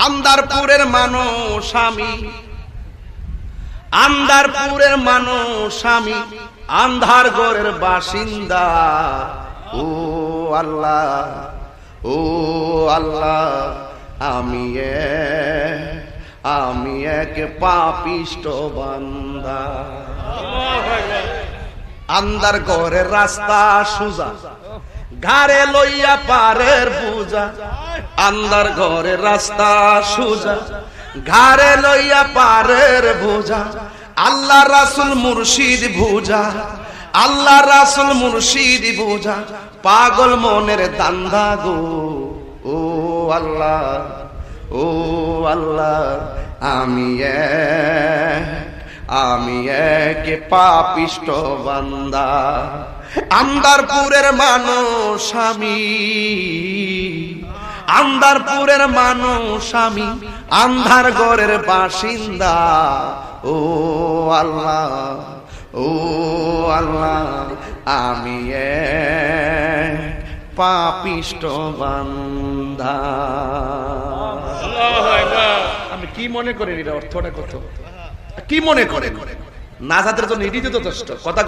আন্দারপুরের মানুষ আমি, আন্দারপুরের মানুষ আমি, আন্ধার ঘরের বাসিন্দা। ও আল্লাহ, ও আল্লাহ, আমি এক পাপিষ্ট বান্দা। আন্ধার ঘরের রাস্তা সুজা, ঘাড়ে লইয়া পারের বুঝা। আন্ধার ঘরের রাস্তা সুজা, ঘাড়ে লইয়া পারের বুঝা। আল্লাহ রাসূল মুর্শিদ বুঝা, আল্লাহ রাসূল মুর্শিদ বুঝা। পাগল মনের দান্দা গো। ও আল্লাহ, ও আল্লাহ, আমি এক পাপিষ্ট বান্দা। আন্দারপুরের মানুষ আমি, আন্দারপুরের মানুষ আমি, আন্ধার ঘরের বাসিন্দা। ও আল্লাহ, ও আল্লাহ, আমি এক পাপিষ্ট বান্দা। আমি কি মনে করেন এটা অর্থটা কত, কি মনে করেন? নাজাতের জন্য এটি যথেষ্ট কথা।